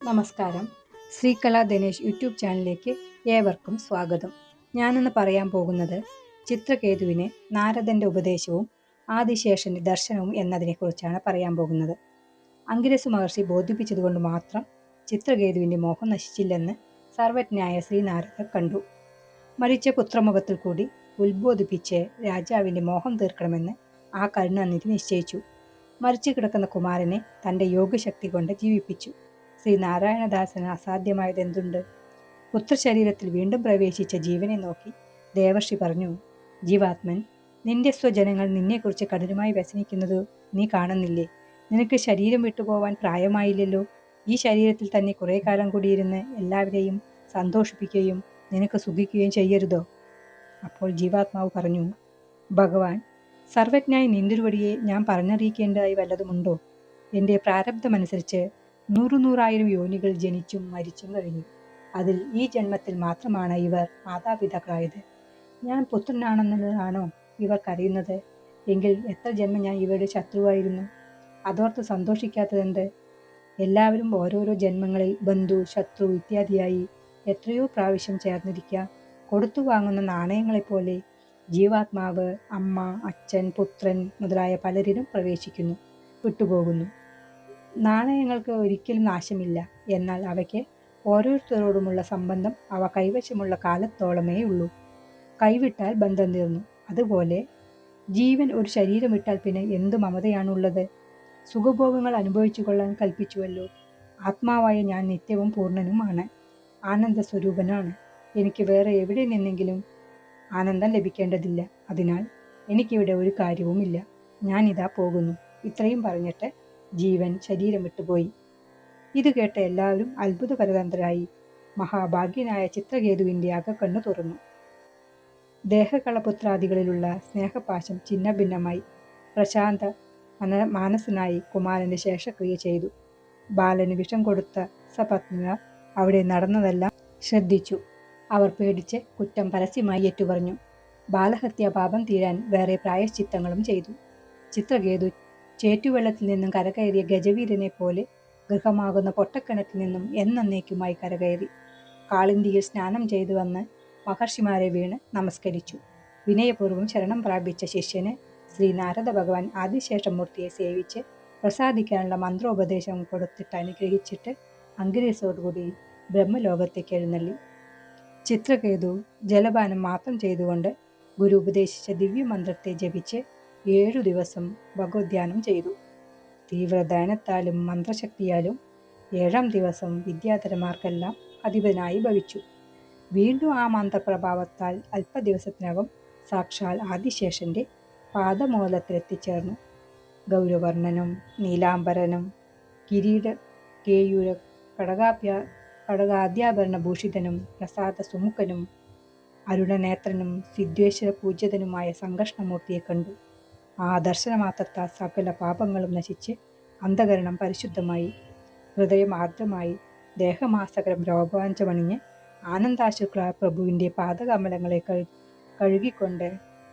നമസ്കാരം. ശ്രീകല ദിനേശ് യൂട്യൂബ് ചാനലിലേക്ക് ഏവർക്കും സ്വാഗതം. ഞാനിന്ന് പറയാൻ പോകുന്നത് ചിത്രകേതുവിന് നാരദന്റെ ഉപദേശവും ആദിശേഷന്റെ ദർശനവും എന്നതിനെക്കുറിച്ചാണ് പറയാൻ പോകുന്നത്. അംഗിരസ് മഹർഷി ബോധിപ്പിച്ചതുകൊണ്ട് മാത്രം ചിത്രകേതുവിന്റെ മോഹം നശിച്ചില്ലെന്ന് സർവജ്ഞനായ ശ്രീനാരദർ കണ്ടു. മരിച്ച പുത്രമുഖത്തിൽ കൂടി ഉത്ബോധിപ്പിച്ച് രാജാവിന്റെ മോഹം തീർക്കണമെന്ന് ആ കരുണാനിധി നിശ്ചയിച്ചു. മരിച്ചു കിടക്കുന്ന കുമാരനെ തന്റെ യോഗശക്തി കൊണ്ട് ജീവിപ്പിച്ചു. ശ്രീനാരായണദാസന് അസാധ്യമായതെന്തുണ്ട്? പുത്രശരീരത്തിൽ വീണ്ടും പ്രവേശിച്ച ജീവനെ നോക്കി ദേവർഷി പറഞ്ഞു, ജീവാത്മൻ, നിന്റെ സ്വജനങ്ങൾ നിന്നെക്കുറിച്ച് കഠിനമായി വ്യസനിക്കുന്നത് നീ കാണുന്നില്ലേ? നിനക്ക് ശരീരം വിട്ടുപോവാൻ പ്രായമായില്ലല്ലോ. ഈ ശരീരത്തിൽ തന്നെ കുറെ കാലം കൂടിയിരുന്ന് എല്ലാവരെയും സന്തോഷിപ്പിക്കുകയും നിനക്ക് സുഖിക്കുകയും ചെയ്യരുതോ? അപ്പോൾ ജീവാത്മാവ് പറഞ്ഞു, ഭഗവാൻ, സർവജ്ഞായി നിന്തിരുവടിയെ ഞാൻ പറഞ്ഞറിയിക്കേണ്ടതായി വല്ലതുമുണ്ടോ? എൻ്റെ പ്രാരബ്ധമനുസരിച്ച് നൂറായിരം യോനികൾ ജനിച്ചും മരിച്ചും കഴിഞ്ഞു. അതിൽ ഈ ജന്മത്തിൽ മാത്രമാണ് ഇവർ മാതാപിതാക്കളായത്. ഞാൻ പുത്രനാണെന്നുള്ളതാണോ ഇവർക്കറിയുന്നത്? എങ്കിൽ എത്ര ജന്മം ഞാൻ ഇവരുടെ ശത്രുവായിരുന്നു? അതോർത്ത് സന്തോഷിക്കാത്തതെന്ത്? എല്ലാവരും ഓരോരോ ജന്മങ്ങളിൽ ബന്ധു, ശത്രു ഇത്യാദിയായി എത്രയോ പ്രാവശ്യം ചേർന്നിരിക്കാം. കൊടുത്തു വാങ്ങുന്ന നാണയങ്ങളെപ്പോലെ ജീവാത്മാവ് അമ്മ, അച്ഛൻ, പുത്രൻ മുതലായ പലരിലും പ്രവേശിക്കുന്നു, വിട്ടുപോകുന്നു. നാണയങ്ങൾക്ക് ഒരിക്കലും നാശമില്ല. എന്നാൽ അവയ്ക്ക് ഓരോരുത്തരോടുമുള്ള സംബന്ധം അവ കൈവശമുള്ള കാലത്തോളമേ ഉള്ളൂ. കൈവിട്ടാൽ ബന്ധം തീർന്നു. അതുപോലെ ജീവൻ ഒരു ശരീരം വിട്ടാൽ പിന്നെ എന്തു മമതയാണുള്ളത്? സുഖഭോഗങ്ങൾ അനുഭവിച്ചു കൊള്ളാൻ കൽപ്പിച്ചുവല്ലോ. ആത്മാവായ ഞാൻ നിത്യവും പൂർണ്ണനുമാണ്, ആനന്ദ സ്വരൂപനാണ്. എനിക്ക് വേറെ എവിടെ നിന്നെങ്കിലും ആനന്ദം ലഭിക്കേണ്ടതില്ല. അതിനാൽ എനിക്കിവിടെ ഒരു കാര്യവുമില്ല. ഞാനിതാ പോകുന്നു. ഇത്രയും പറഞ്ഞിട്ട് ജീവൻ ശരീരം വിട്ടുപോയി. ഇത് കേട്ട എല്ലാവരും അത്ഭുതപരതന്ത്രരായി. മഹാഭാഗ്യനായ ചിത്രകേതുവിന്റെ അകക്കണ്ണു തുറന്നു. ദേഹകളപുത്രാദികളിലുള്ള സ്നേഹപാശം ഛിന്നഭിന്നമായി. പ്രശാന്ത മാനസനായി കുമാരന്റെ ശേഷക്രിയ ചെയ്തു. ബാലന് വിഷം കൊടുത്ത സപത്നിമാർ അവിടെ നടന്നതെല്ലാം ശ്രദ്ധിച്ചു. അവർ പേടിച്ച് കുറ്റം പരസ്യമായി ഏറ്റുപറഞ്ഞു. ബാലഹത്യാ പാപം തീരാൻ വേറെ പ്രായശ്ചിത്തങ്ങളും ചെയ്തു. ചിത്രകേതു ചേറ്റുവെള്ളത്തിൽ നിന്നും കരകയറിയ ഗജവീരനെ പോലെ ഗൃഹമാകുന്ന പൊട്ടക്കിണറ്റിൽ നിന്നും എന്നേക്കുമായി കരകയറി. കാളിന്തിയിൽ സ്നാനം ചെയ്തു വന്ന് മഹർഷിമാരെ വീണ് നമസ്കരിച്ചു. വിനയപൂർവ്വം ശരണം പ്രാപിച്ച ശിഷ്യന് ശ്രീ നാരദ ഭഗവാൻ ആദിശേഷമൂർത്തിയെ സേവിച്ച് പ്രസാദിക്കാനുള്ള മന്ത്രോപദേശം കൊടുത്തിട്ട് അനുഗ്രഹിച്ചിട്ട് അംഗിരസോടുകൂടി ബ്രഹ്മലോകത്തേക്ക് എഴുന്നള്ളി. ചിത്രകേതു ജലപാനം മാത്രം ചെയ്തുകൊണ്ട് ഗുരു ഉപദേശിച്ച ദിവ്യമന്ത്രത്തെ ജപിച്ച് 7 ദിവസം ഭഗവദ്ധ്യാനം ചെയ്തു. തീവ്രദാനത്താലും മന്ത്രശക്തിയാലും 7ാം ദിവസം വിദ്യാധരന്മാർക്കെല്ലാം അധിപനായി ഭവിച്ചു. വീണ്ടും ആ മന്ത്രപ്രഭാവത്താൽ അല്പദിവസത്തിനകം സാക്ഷാൽ ആദിശേഷന്റെ പാദമൂലത്തിലെത്തിച്ചേർന്നു. ഗൗരവർണ്ണനും നീലാംബരനും കിരീട കേയൂര കടകാദ്യാഭരണഭൂഷിതനും പ്രസാദ സുമുഖനും അരുണനേത്രനും സിദ്ധേശ്വര പൂജ്യതനുമായ സംകർഷണമൂർത്തിയെ കണ്ടു. ആ ദർശനമാത്രത്താൽ സകല പാപങ്ങളും നശിച്ച് അന്ധകരണം പരിശുദ്ധമായി, ഹൃദയം ആർദ്രമായി, ദേഹമാസകരം രോമാഞ്ചമണിഞ്ഞ് ആനന്ദാശുക്കളായ പ്രഭുവിന്റെ പാദകമലങ്ങളെ കഴുകിക്കൊണ്ട്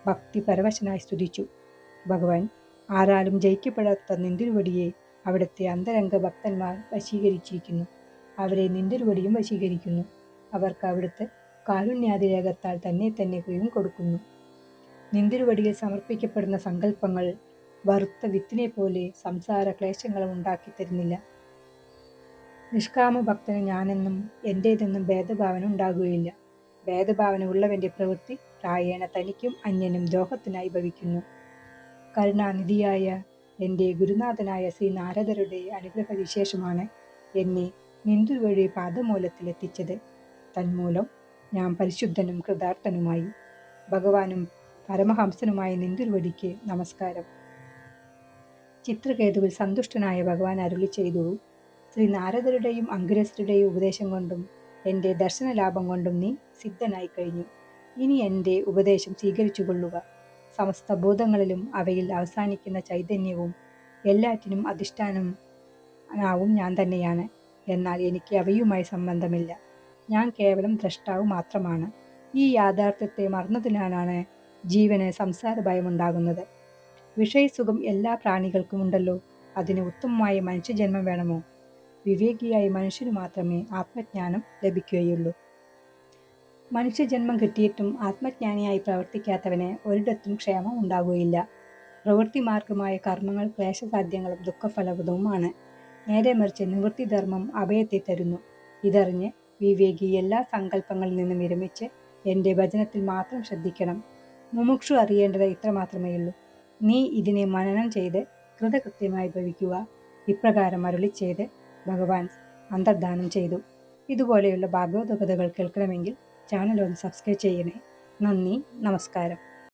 ഭക്തി പരവശനായി സ്തുതിച്ചു. ഭഗവാൻ, ആരാലും ജയിക്കപ്പെടാത്ത നിന്തിരുവടിയെ അവിടുത്തെ അന്തരംഗ ഭക്തന്മാർ വശീകരിച്ചിരിക്കുന്നു. അവരെ നിന്തിരുവടിയും വശീകരിക്കുന്നു. അവർക്ക് അവിടുത്തെ കാരുണ്യാതിരേകത്താൽ തന്നെ കൊടുക്കുന്നു. നിന്തിരുവടിയിൽ സമർപ്പിക്കപ്പെടുന്ന സങ്കല്പങ്ങൾ വറുത്ത വിത്തിനെ പോലെ സംസാര ക്ലേശങ്ങളും ഉണ്ടാക്കി തരുന്നില്ല. നിഷ്കാമ ഭക്തന് ഞാനെന്നും എന്റേതെന്നും ഭേദഭാവന ഉണ്ടാകുകയില്ല. ഭേദഭാവന ഉള്ളവന്റെ പ്രവൃത്തി പ്രായേണ തനിക്കും അന്യനും ദ്രോഹത്തിനായി ഭവിക്കുന്നു. കരുണാനിധിയായ എൻ്റെ ഗുരുനാഥനായ ശ്രീ നാരദരുടെ അനുഗ്രഹ വിശേഷമാണ് എന്നെ നിന്തിരുവഴി പാദമൂലത്തിലെത്തിച്ചത്. തന്മൂലം ഞാൻ പരിശുദ്ധനും കൃതാർത്ഥനുമായി. ഭഗവാനും പരമഹംസനുമായ നിന്തിരുവടിക്ക് നമസ്കാരം. ചിത്രകേതുവിൽ സന്തുഷ്ടനായ ഭഗവാൻ അരുളി ചെയ്തു, ശ്രീ നാരദരുടെയും അംഗിരസരുടെയും ഉപദേശം കൊണ്ടും എൻ്റെ ദർശനലാഭം കൊണ്ടും നീ സിദ്ധനായി കഴിഞ്ഞു. ഇനി എൻ്റെ ഉപദേശം സ്വീകരിച്ചുകൊള്ളുക. സമസ്ത ഭൂതങ്ങളിലും അവയിൽ അവസാനിക്കുന്ന ചൈതന്യവും എല്ലാറ്റിനും അധിഷ്ഠാനവും ഞാൻ തന്നെയാണ്. എന്നാൽ എനിക്ക് അവയുമായി സംബന്ധമില്ല. ഞാൻ കേവലം ദ്രഷ്ടാവ് മാത്രമാണ്. ഈ യാഥാർത്ഥ്യത്തെ മറന്നതിനാലാണ് ജീവന് സംസാര ഭയമുണ്ടാകുന്നത്. വിഷയസുഖം എല്ലാ പ്രാണികൾക്കും ഉണ്ടല്ലോ. അതിന് ഉത്തമമായ മനുഷ്യജന്മം വേണമോ? വിവേകിയായ മനുഷ്യന് മാത്രമേ ആത്മജ്ഞാനം ലഭിക്കുകയുള്ളൂ. മനുഷ്യജന്മം കിട്ടിയിട്ടും ആത്മജ്ഞാനിയായി പ്രവർത്തിക്കാത്തവന് ഒരിടത്തും ക്ഷേമം ഉണ്ടാകുകയില്ല. പ്രവൃത്തിമാർഗമായ കർമ്മങ്ങൾ ക്ലേശസാധ്യങ്ങളും ദുഃഖഫലപ്രദവുമാണ്. നേരെ മറിച്ച് നിവൃത്തിധർമ്മം അഭയത്തെ തരുന്നു. ഇതറിഞ്ഞ് വിവേകി എല്ലാ സങ്കല്പങ്ങളിൽ നിന്നും വിരമിച്ച് എൻ്റെ ഭജനത്തിൽ മാത്രം ശ്രദ്ധിക്കണം. മുമുക്ഷു അറിയേണ്ടത് ഇത്രമാത്രമേയുള്ളൂ. നീ ഇതിനെ മനനം ചെയ്ത് കൃതകൃത്യമായി ഭവിക്കുക. ഇപ്രകാരം അരുളിച്ചെയ്ത് ഭഗവാൻ അന്തർധാനം ചെയ്തു. ഇതുപോലെയുള്ള ഭാഗവത കഥകൾ കേൾക്കണമെങ്കിൽ ചാനൽ ഒന്ന് സബ്സ്ക്രൈബ് ചെയ്യണേ. നന്ദി, നമസ്കാരം.